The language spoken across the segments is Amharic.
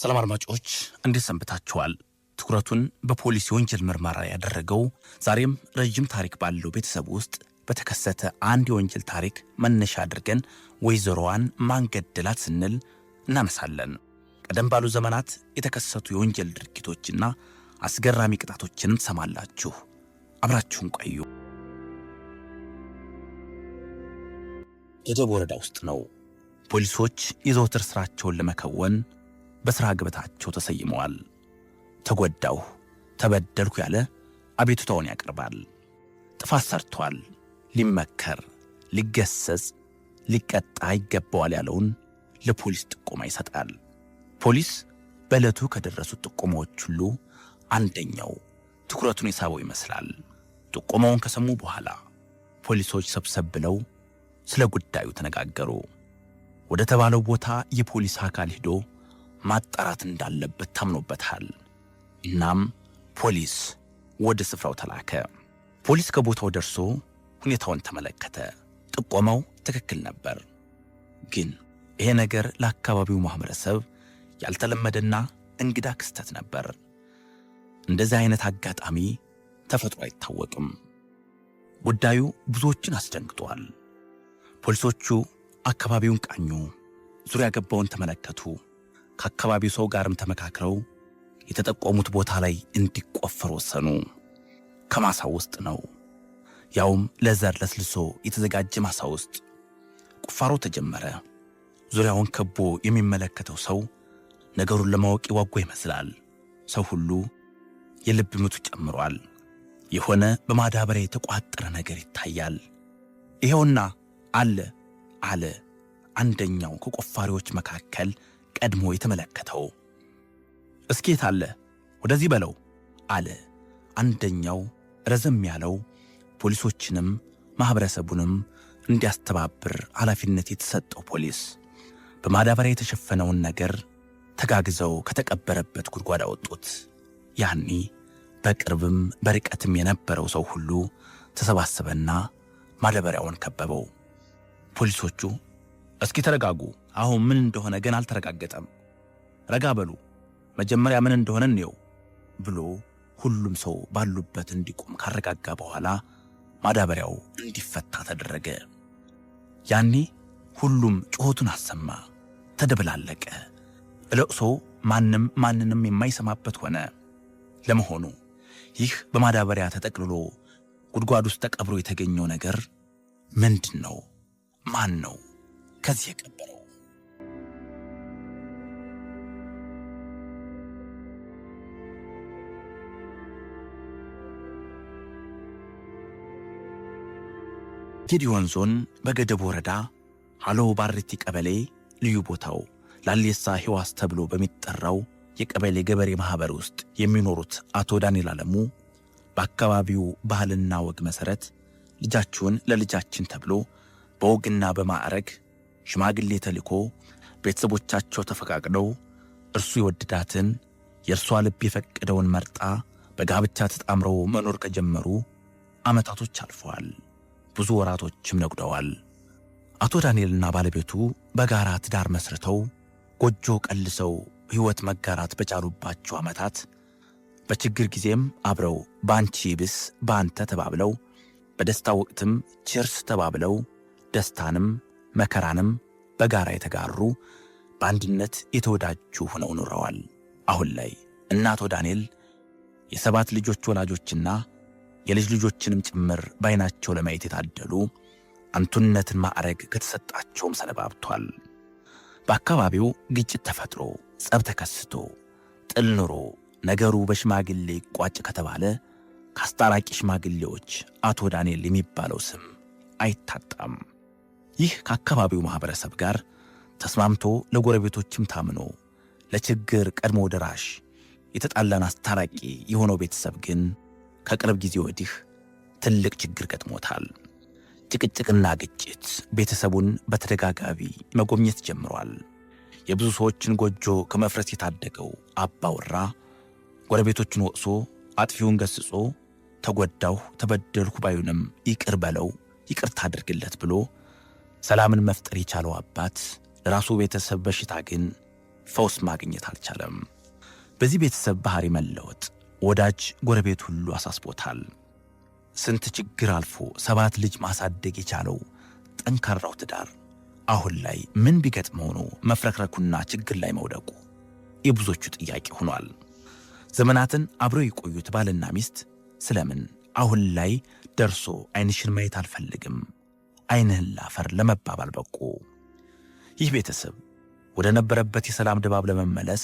ሰላም አድማጮች እንዴት ሰንብታችኋል? ትኩረቱን በፖሊስ ወንጀል ምርመራ ያደረገው ዛሬም ረጅም ታሪክ ባለው ቤተሰብ ውስጥ በተከሰተ አንድ የወንጀል ታሪክ መነሻ አድርገን ወይዘሮዋን ማን ገደላት ስንል እናነሳለን። ቀደም ባሉ ዘመናት የተከሰቱ የወንጀል ድርጊቶችና አስገራሚ ቅጣቶችን ትሰማላችሁ። አብራችሁን ቆዩ። ገደብ ወረዳ ውስጥ ነው። ፖሊሶች የዘወትር ስራቸውን ለመከወን በስራ ገበታቸው ተሰይመዋል። ተጎዳሁ፣ ተበደልኩ ያለ አቤቱታውን ያቀርባል። ጥፋት ሰርቷል፣ ሊመከር፣ ሊገሰጽ፣ ሊቀጣ ይገባዋል ያለውን ለፖሊስ ጥቆማ ይሰጣል። ፖሊስ በዕለቱ ከደረሱት ጥቆማዎች ሁሉ አንደኛው ትኩረቱን የሳበው ይመስላል። ጥቆማውን ከሰሙ በኋላ ፖሊሶች ሰብሰብ ብለው ስለ ጉዳዩ ተነጋገሩ። ወደ ተባለው ቦታ የፖሊስ አካል ሄዶ ማጣራት እንዳለበት ታምኖበታል። እናም ፖሊስ ወደ ስፍራው ተላከ። ፖሊስ ከቦታው ደርሶ ሁኔታውን ተመለከተ። ጥቆማው ትክክል ነበር። ግን ይሄ ነገር ለአካባቢው ማህበረሰብ ያልተለመደና እንግዳ ክስተት ነበር። እንደዚህ አይነት አጋጣሚ ተፈጥሮ አይታወቅም። ጉዳዩ ብዙዎችን አስደንግጧል። ፖሊሶቹ አካባቢውን ቃኙ፣ ዙሪያ ገባውን ተመለከቱ። ከአካባቢው ሰው ጋርም ተመካክረው የተጠቆሙት ቦታ ላይ እንዲቆፈር ወሰኑ። ከማሳው ውስጥ ነው፣ ያውም ለዘር ለስልሶ የተዘጋጀ ማሳ ውስጥ። ቁፋሮ ተጀመረ። ዙሪያውን ከቦ የሚመለከተው ሰው ነገሩን ለማወቅ ይጓጓ ይመስላል። ሰው ሁሉ የልብ ምቱ ጨምሯል። የሆነ በማዳበሪያ የተቋጠረ ነገር ይታያል። ይሄውና አለ አንደኛው ከቆፋሪዎች መካከል ቀድሞ የተመለከተው። እስኪት አለ ወደዚህ በለው አለ አንደኛው ረዘም ያለው። ፖሊሶችንም ማህበረሰቡንም እንዲያስተባብር ኃላፊነት የተሰጠው ፖሊስ በማዳበሪያ የተሸፈነውን ነገር ተጋግዘው ከተቀበረበት ጉድጓድ አወጡት። ያኔ በቅርብም በርቀትም የነበረው ሰው ሁሉ ተሰባሰበና ማዳበሪያውን ከበበው። ፖሊሶቹ እስኪ ተረጋጉ፣ አሁን ምን እንደሆነ ገና አልተረጋገጠም፣ ረጋ በሉ፣ መጀመሪያ ምን እንደሆነ እንየው ብሎ ሁሉም ሰው ባሉበት እንዲቆም ካረጋጋ በኋላ ማዳበሪያው እንዲፈታ ተደረገ። ያኔ ሁሉም ጩኸቱን አሰማ፣ ተደበላለቀ። ለቅሶ ማንንም የማይሰማበት ሆነ። ለመሆኑ ይህ በማዳበሪያ ተጠቅልሎ ጉድጓድ ውስጥ ተቀብሮ የተገኘው ነገር ምንድን ነው? ማን ነው ከዚህ የቀበረው? ጌዲዮን ዞን በገደብ ወረዳ ሃሎ ባርቲ ቀበሌ ልዩ ቦታው ላሌሳ ሕዋስ ተብሎ በሚጠራው የቀበሌ ገበሬ ማህበር ውስጥ የሚኖሩት አቶ ዳንኤል አለሙ በአካባቢው ባህልና ወግ መሰረት ልጃችሁን ለልጃችን ተብሎ በወግና በማዕረግ ሽማግሌ ተልኮ ቤተሰቦቻቸው ተፈቃቅደው እርሱ የወደዳትን የእርሷ ልብ የፈቀደውን መርጣ በጋብቻ ተጣምረው መኖር ከጀመሩ ዓመታቶች አልፈዋል። ብዙ ወራቶችም ነጉደዋል። አቶ ዳንኤልና ባለቤቱ በጋራ ትዳር መስርተው ጎጆ ቀልሰው ሕይወት መጋራት በቻሉባቸው ዓመታት በችግር ጊዜም አብረው ባንቺ ብስ ባንተ ተባብለው በደስታ ወቅትም ቺርስ ተባብለው ደስታንም መከራንም በጋራ የተጋሩ በአንድነት የተወዳጁ ሆነው ኖረዋል። አሁን ላይ እናቶ ዳንኤል የሰባት ልጆች ወላጆችና የልጅ ልጆችንም ጭምር ባይናቸው ለማየት የታደሉ አንቱነትን ማዕረግ ከተሰጣቸውም ሰነባብቷል። በአካባቢው ግጭት ተፈጥሮ ጸብ ተከስቶ ጥል ኑሮ ነገሩ በሽማግሌ ቋጭ ከተባለ ከአስታራቂ ሽማግሌዎች አቶ ዳንኤል የሚባለው ስም አይታጣም። ይህ ከአካባቢው ማህበረሰብ ጋር ተስማምቶ ለጎረቤቶችም ታምኖ ለችግር ቀድሞ ደራሽ የተጣላን አስታራቂ የሆነው ቤተሰብ ግን ከቅርብ ጊዜ ወዲህ ትልቅ ችግር ገጥሞታል። ጭቅጭቅና ግጭት ቤተሰቡን በተደጋጋሚ መጎብኘት ጀምሯል። የብዙ ሰዎችን ጎጆ ከመፍረስ የታደገው አባወራ ጎረቤቶችን ወቅሶ አጥፊውን ገስጾ ተጎዳሁ ተበደልኩ ባዩንም ይቅር በለው ይቅርታ አድርግለት ብሎ ሰላምን መፍጠር የቻለው አባት ለራሱ ቤተሰብ በሽታ ግን ፈውስ ማግኘት አልቻለም። በዚህ ቤተሰብ ባህሪ መለወጥ ወዳጅ ጎረቤት ሁሉ አሳስቦታል። ስንት ችግር አልፎ 7 ልጅ ማሳደግ የቻለው ጠንካራው ትዳር አሁን ላይ ምን ቢገጥመው ነው መፍረክረኩና ችግር ላይ መውደቁ የብዙዎቹ ጥያቄ ሆኗል። ዘመናትን አብረው የቆዩት ባልና ሚስት ስለምን አሁን ላይ ደርሶ ዓይንሽን ማየት አልፈልግም ዓይንህን ላፈር ለመባባል በቁ? ይህ ቤተሰብ ወደ ነበረበት የሰላም ድባብ ለመመለስ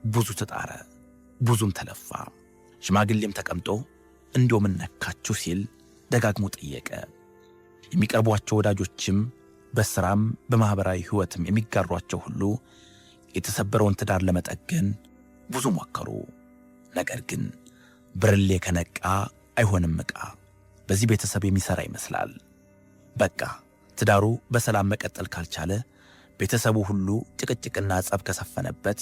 ብዙ ተጣረ፣ ብዙም ተለፋ። ሽማግሌም ተቀምጦ እንዲያው ምን ነካችሁ ሲል ደጋግሞ ጠየቀ። የሚቀርቧቸው ወዳጆችም በስራም በማህበራዊ ህይወትም የሚጋሯቸው ሁሉ የተሰበረውን ትዳር ለመጠገን ብዙ ሞከሩ። ነገር ግን ብርሌ ከነቃ አይሆንም ዕቃ በዚህ ቤተሰብ የሚሰራ ይመስላል። በቃ ትዳሩ በሰላም መቀጠል ካልቻለ ቤተሰቡ ሁሉ ጭቅጭቅና ጸብ ከሰፈነበት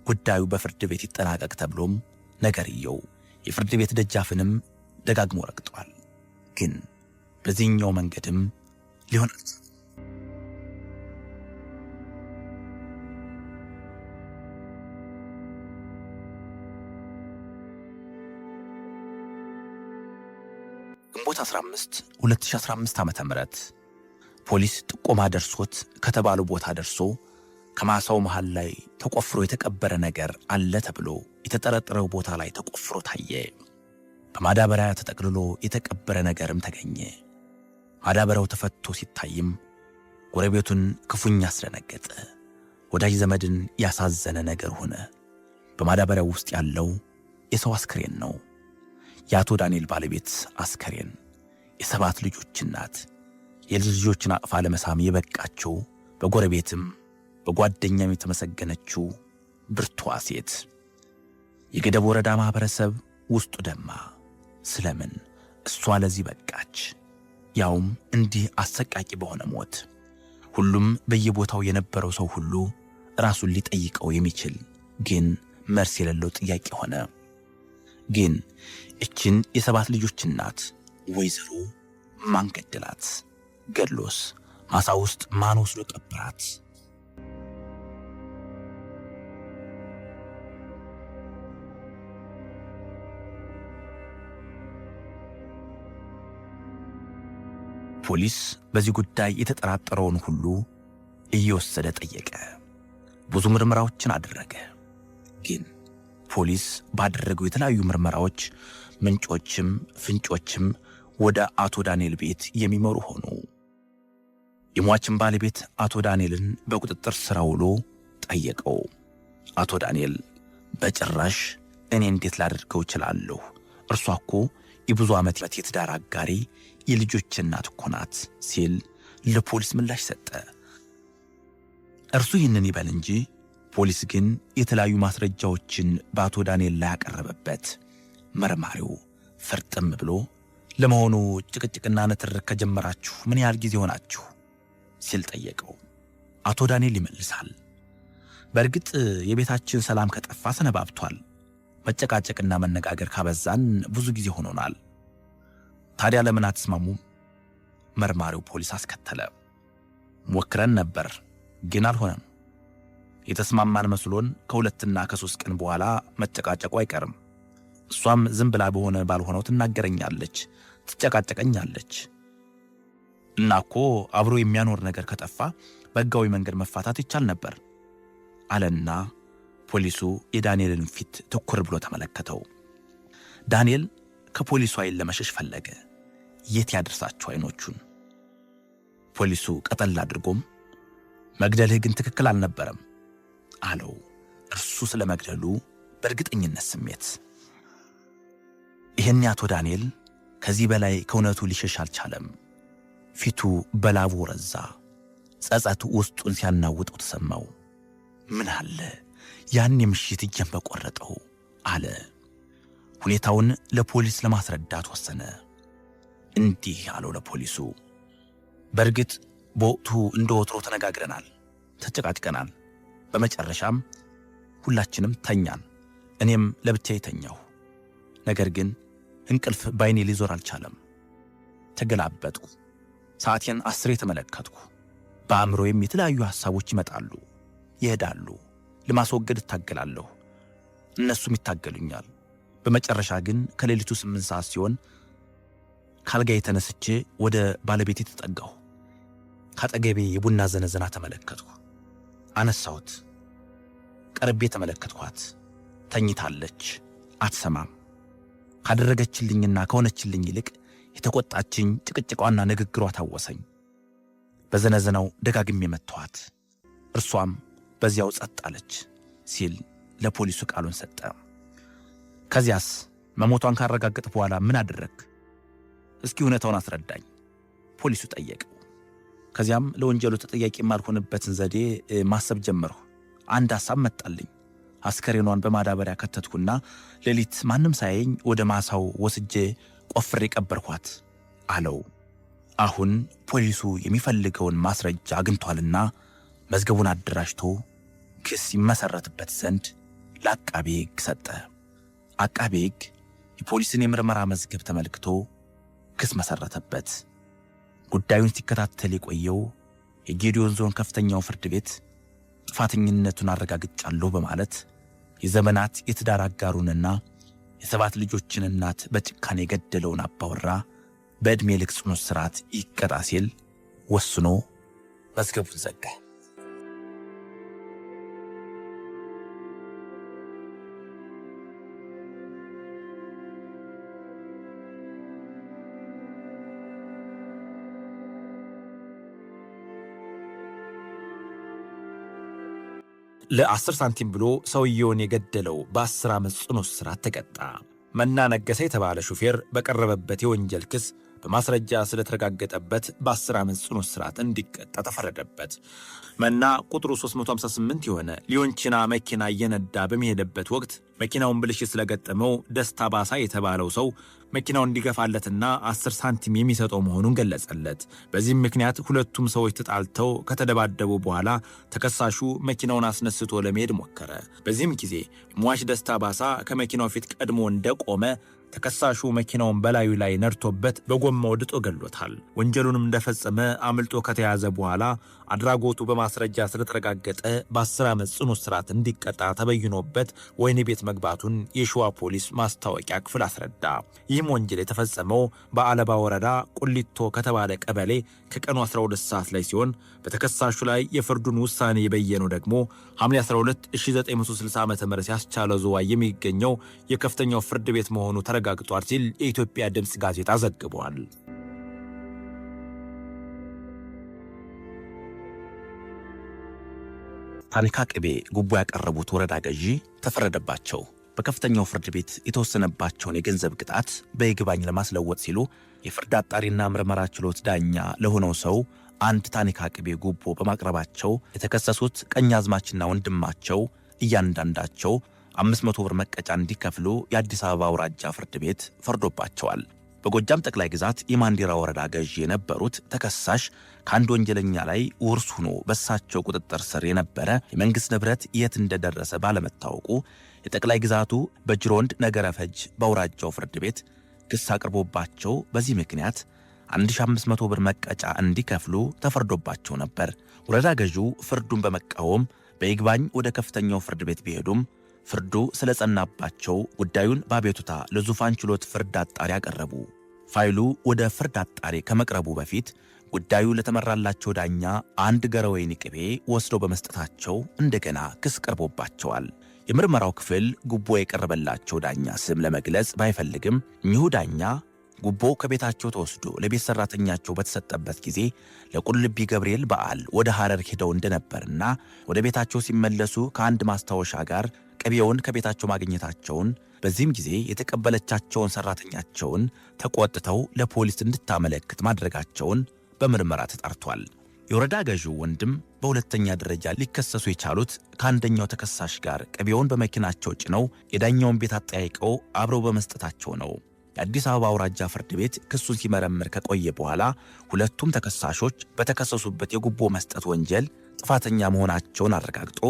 ጉዳዩ በፍርድ ቤት ይጠናቀቅ ተብሎም ነገርየው የፍርድ ቤት ደጃፍንም ደጋግሞ ረግጧል። ግን በዚህኛው መንገድም ሊሆን ግንቦት 15 2015 ዓ.ም ፖሊስ ጥቆማ ደርሶት ከተባለው ቦታ ደርሶ ከማሳው መሃል ላይ ተቆፍሮ የተቀበረ ነገር አለ ተብሎ የተጠረጠረው ቦታ ላይ ተቆፍሮ ታየ። በማዳበሪያ ተጠቅልሎ የተቀበረ ነገርም ተገኘ። ማዳበሪያው ተፈቶ ሲታይም ጎረቤቱን ክፉኛ አስደነገጠ። ወዳጅ ዘመድን ያሳዘነ ነገር ሆነ። በማዳበሪያው ውስጥ ያለው የሰው አስክሬን ነው። የአቶ ዳንኤል ባለቤት አስክሬን፣ የ7 ልጆች እናት፣ የልጅ ልጆችን አቅፋ ለመሳም የበቃችው በጎረቤትም በጓደኛም የተመሰገነችው ብርቷ ሴት። የገደብ ወረዳ ማህበረሰብ ውስጡ ደማ። ስለምን እሷ ለዚህ በቃች? ያውም እንዲህ አሰቃቂ በሆነ ሞት። ሁሉም በየቦታው የነበረው ሰው ሁሉ ራሱን ሊጠይቀው የሚችል ግን መልስ የሌለው ጥያቄ ሆነ። ግን እችን የ7 ልጆች እናት ወይዘሮ ማን ገደላት? ገድሎስ ማሳ ውስጥ ማን ወስዶ ቀበራት? ፖሊስ በዚህ ጉዳይ የተጠራጠረውን ሁሉ እየወሰደ ጠየቀ። ብዙ ምርመራዎችን አደረገ። ግን ፖሊስ ባደረገው የተለያዩ ምርመራዎች ምንጮችም ፍንጮችም ወደ አቶ ዳንኤል ቤት የሚመሩ ሆኑ። የሟችን ባለቤት አቶ ዳንኤልን በቁጥጥር ስር ውሎ ጠየቀው። አቶ ዳንኤል በጭራሽ እኔ እንዴት ላደርገው እችላለሁ? እርሷ እኮ የብዙ ዓመት የትዳር አጋሪ የልጆች እናት እኮ ናት ሲል ለፖሊስ ምላሽ ሰጠ። እርሱ ይህንን ይበል እንጂ ፖሊስ ግን የተለያዩ ማስረጃዎችን በአቶ ዳንኤል ላይ ያቀረበበት። መርማሪው ፍርጥም ብሎ ለመሆኑ ጭቅጭቅና ንትርክ ከጀመራችሁ ምን ያህል ጊዜ ሆናችሁ ሲል ጠየቀው። አቶ ዳንኤል ይመልሳል፣ በእርግጥ የቤታችን ሰላም ከጠፋ ሰነባብቷል። መጨቃጨቅና መነጋገር ካበዛን ብዙ ጊዜ ሆኖናል። ታዲያ ለምን አትስማሙም? መርማሪው ፖሊስ አስከተለ። ሞክረን ነበር ግን አልሆነም። የተስማማን መስሎን ከ2 እና ከ3 ቀን በኋላ መጨቃጨቁ አይቀርም። እሷም ዝም ብላ በሆነ ባልሆነው ትናገረኛለች፣ ትጨቃጨቀኛለች። እና እኮ አብሮ የሚያኖር ነገር ከጠፋ በሕጋዊ መንገድ መፋታት ይቻል ነበር አለና ፖሊሱ የዳንኤልን ፊት ትኩር ብሎ ተመለከተው። ዳንኤል ከፖሊሱ አይን ለመሸሽ ፈለገ። የት ያደርሳቸው አይኖቹን? ፖሊሱ ቀጠል አድርጎም መግደልህ ግን ትክክል አልነበረም አለው። እርሱ ስለ መግደሉ በእርግጠኝነት ስሜት። ይህን አቶ ዳንኤል ከዚህ በላይ ከእውነቱ ሊሸሽ አልቻለም። ፊቱ በላቡ ረዛ። ጸጸቱ ውስጡን ሲያናውጠው ተሰማው። ምን አለ ያን የምሽት እጄን በቆረጠው አለ። ሁኔታውን ለፖሊስ ለማስረዳት ወሰነ። እንዲህ አለው ለፖሊሱ፣ በእርግጥ በወቅቱ እንደ ወትሮ ተነጋግረናል፣ ተጨቃጭቀናል። በመጨረሻም ሁላችንም ተኛን። እኔም ለብቻዬ ተኛሁ። ነገር ግን እንቅልፍ ባይኔ ሊዞር አልቻለም። ተገላበጥኩ። ሰዓቴን 10 ተመለከትኩ። በአእምሮዬም የተለያዩ ሐሳቦች ይመጣሉ፣ ይሄዳሉ። ለማስወገድ እታገላለሁ፣ እነሱም ይታገሉኛል። በመጨረሻ ግን ከሌሊቱ 8 ሰዓት ሲሆን ካልጋዬ ተነስቼ ወደ ባለቤቴ ተጠጋሁ። ካጠገቤ የቡና ዘነዘና ተመለከትኩ። አነሳሁት። ቀርቤ ተመለከትኳት። ተኝታለች፣ አትሰማም። ካደረገችልኝና ከሆነችልኝ ይልቅ የተቆጣችኝ ጭቅጭቋና ንግግሯ ታወሰኝ። በዘነዘናው ደጋግሜ መተዋት። እርሷም በዚያው ጸጥ አለች ሲል ለፖሊሱ ቃሉን ሰጠ። ከዚያስ መሞቷን ካረጋገጠ በኋላ ምን አደረክ? እስኪ እውነታውን አስረዳኝ ፖሊሱ ጠየቀው። ከዚያም ለወንጀሉ ተጠያቂ የማልሆንበትን ዘዴ ማሰብ ጀመርሁ። አንድ ሐሳብ መጣልኝ። አስከሬኗን በማዳበሪያ ከተትኩና ሌሊት ማንም ሳያየኝ ወደ ማሳው ወስጄ ቆፍሬ ቀበርኳት አለው። አሁን ፖሊሱ የሚፈልገውን ማስረጃ አግኝቷልና መዝገቡን አደራጅቶ ክስ ይመሰረትበት ዘንድ ለአቃቤ ሕግ ሰጠ። አቃቤ ሕግ የፖሊስን የምርመራ መዝገብ ተመልክቶ ክስ መሰረተበት። ጉዳዩን ሲከታተል የቆየው የጌዲዮን ዞን ከፍተኛው ፍርድ ቤት ጥፋተኝነቱን አረጋግጫለሁ በማለት የዘመናት የትዳር አጋሩንና የ7 ልጆችን እናት በጭካኔ የገደለውን አባወራ በዕድሜ ልክ ጽኑ እስራት ይቀጣ ሲል ወስኖ መዝገቡን ዘጋ። ለ10 ሳንቲም ብሎ ሰውየውን የገደለው በ10 ዓመት ጽኑ እስራት ተቀጣ። መና ነገሰ የተባለ ሹፌር በቀረበበት የወንጀል ክስ በማስረጃ ስለተረጋገጠበት በ10 ዓመት ጽኑ እስራት እንዲቀጣ ተፈረደበት። መና ቁጥሩ 358 የሆነ ሊዮንቺና መኪና እየነዳ በሚሄድበት ወቅት መኪናውን ብልሽት ስለገጠመው ደስታ ባሳ የተባለው ሰው መኪናውን እንዲገፋለትና 10 ሳንቲም የሚሰጠው መሆኑን ገለጸለት። በዚህም ምክንያት ሁለቱም ሰዎች ተጣልተው ከተደባደቡ በኋላ ተከሳሹ መኪናውን አስነስቶ ለመሄድ ሞከረ። በዚህም ጊዜ ሟች ደስታ ባሳ ከመኪናው ፊት ቀድሞ እንደቆመ ተከሳሹ መኪናውን በላዩ ላይ ነድቶበት በጎማው ድጦ ገሎታል። ወንጀሉንም እንደፈጸመ አምልጦ ከተያዘ በኋላ አድራጎቱ በማስረጃ ስለተረጋገጠ በ10 ዓመት ጽኑ እስራት እንዲቀጣ ተበይኖበት ወህኒ ቤት መግባቱን የሸዋ ፖሊስ ማስታወቂያ ክፍል አስረዳ። ይህም ወንጀል የተፈጸመው በአለባ ወረዳ ቁሊቶ ከተባለ ቀበሌ ከቀኑ 12 ሰዓት ላይ ሲሆን በተከሳሹ ላይ የፍርዱን ውሳኔ የበየነው ደግሞ ሐምሌ 12 1960 ዓ.ም ያስቻለው ዝዋይ የሚገኘው የከፍተኛው ፍርድ ቤት መሆኑ ተረጋግጧል ሲል የኢትዮጵያ ድምጽ ጋዜጣ ዘግቧል። ታኒካ ቅቤ ጉቦ ያቀረቡት ወረዳ ገዢ ተፈረደባቸው። በከፍተኛው ፍርድ ቤት የተወሰነባቸውን የገንዘብ ቅጣት በይግባኝ ለማስለወጥ ሲሉ የፍርድ አጣሪና ምርመራ ችሎት ዳኛ ለሆነው ሰው አንድ ታኒካ ቅቤ ጉቦ በማቅረባቸው የተከሰሱት ቀኛዝማችና ወንድማቸው እያንዳንዳቸው 500 ብር መቀጫ እንዲከፍሉ የአዲስ አበባ አውራጃ ፍርድ ቤት ፈርዶባቸዋል። በጎጃም ጠቅላይ ግዛት የማንዲራ ወረዳ ገዢ የነበሩት ተከሳሽ ከአንድ ወንጀለኛ ላይ ውርስ ሆኖ በሳቸው ቁጥጥር ስር የነበረ የመንግስት ንብረት የት እንደደረሰ ባለመታወቁ የጠቅላይ ግዛቱ በጅሮንድ ነገረ ፈጅ በአውራጃው ፍርድ ቤት ክስ አቅርቦባቸው በዚህ ምክንያት 1500 ብር መቀጫ እንዲከፍሉ ተፈርዶባቸው ነበር። ወረዳ ገዢው ፍርዱን በመቃወም በይግባኝ ወደ ከፍተኛው ፍርድ ቤት ቢሄዱም ፍርዱ ስለጸናባቸው ጉዳዩን በአቤቱታ ለዙፋን ችሎት ፍርድ አጣሪ ያቀረቡ። ፋይሉ ወደ ፍርድ አጣሪ ከመቅረቡ በፊት ጉዳዩ ለተመራላቸው ዳኛ አንድ ገረወይን ቅቤ ወስደው በመስጠታቸው እንደገና ክስ ቀርቦባቸዋል። የምርመራው ክፍል ጉቦ የቀረበላቸው ዳኛ ስም ለመግለጽ ባይፈልግም እኚሁ ዳኛ ጉቦ ከቤታቸው ተወስዶ ለቤት ሰራተኛቸው በተሰጠበት ጊዜ ለቁልቢ ገብርኤል በዓል ወደ ሐረር ሄደው እንደነበርና ወደ ቤታቸው ሲመለሱ ከአንድ ማስታወሻ ጋር ቅቤውን ከቤታቸው ማግኘታቸውን፣ በዚህም ጊዜ የተቀበለቻቸውን ሰራተኛቸውን ተቆጥተው ለፖሊስ እንድታመለክት ማድረጋቸውን በምርመራ ተጣርቷል። የወረዳ ገዢው ወንድም በሁለተኛ ደረጃ ሊከሰሱ የቻሉት ከአንደኛው ተከሳሽ ጋር ቅቤውን በመኪናቸው ጭነው የዳኛውን ቤት አጠያይቀው አብረው በመስጠታቸው ነው። የአዲስ አበባ አውራጃ ፍርድ ቤት ክሱን ሲመረምር ከቆየ በኋላ ሁለቱም ተከሳሾች በተከሰሱበት የጉቦ መስጠት ወንጀል ጥፋተኛ መሆናቸውን አረጋግጦ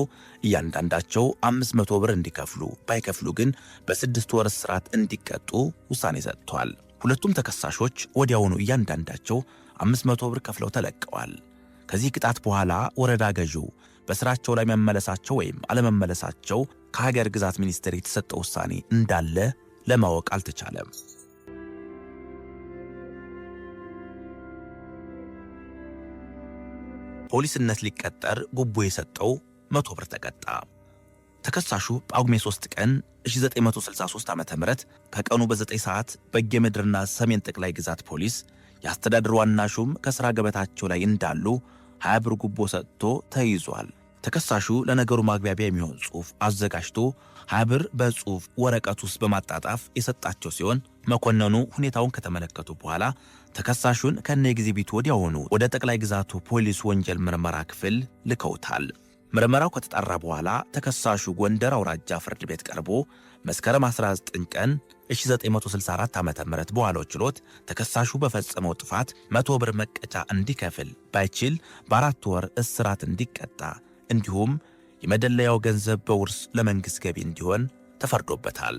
እያንዳንዳቸው 500 ብር እንዲከፍሉ፣ ባይከፍሉ ግን በ6 ወር እስራት እንዲቀጡ ውሳኔ ሰጥቷል። ሁለቱም ተከሳሾች ወዲያውኑ እያንዳንዳቸው 500 ብር ከፍለው ተለቀዋል። ከዚህ ቅጣት በኋላ ወረዳ ገዢው በስራቸው ላይ መመለሳቸው ወይም አለመመለሳቸው ከሀገር ግዛት ሚኒስቴር የተሰጠው ውሳኔ እንዳለ ለማወቅ አልተቻለም። ፖሊስነት ሊቀጠር ጉቦ የሰጠው 100 ብር ተቀጣ። ተከሳሹ ጳጉሜ 3 ቀን 1963 ዓ.ም ከቀኑ በ9 ሰዓት በጌምድርና ሰሜን ጠቅላይ ግዛት ፖሊስ የአስተዳደር ዋና ሹም ከሥራ ገበታቸው ላይ እንዳሉ 20 ብር ጉቦ ሰጥቶ ተይዟል። ተከሳሹ ለነገሩ ማግባቢያ የሚሆን ጽሑፍ አዘጋጅቶ 20 ብር በጽሑፍ ወረቀት ውስጥ በማጣጣፍ የሰጣቸው ሲሆን መኮንኑ ሁኔታውን ከተመለከቱ በኋላ ተከሳሹን ከነግዚቢቱ ወዲያውኑ ወደ ጠቅላይ ግዛቱ ፖሊስ ወንጀል ምርመራ ክፍል ልከውታል። ምርመራው ከተጣራ በኋላ ተከሳሹ ጎንደር አውራጃ ፍርድ ቤት ቀርቦ መስከረም 19 ቀን 1964 ዓ.ም በዋለው ችሎት ተከሳሹ በፈጸመው ጥፋት 100 ብር መቀጫ እንዲከፍል ባይችል በ4 ወር እስራት እንዲቀጣ እንዲሁም የመደለያው ገንዘብ በውርስ ለመንግሥት ገቢ እንዲሆን ተፈርዶበታል።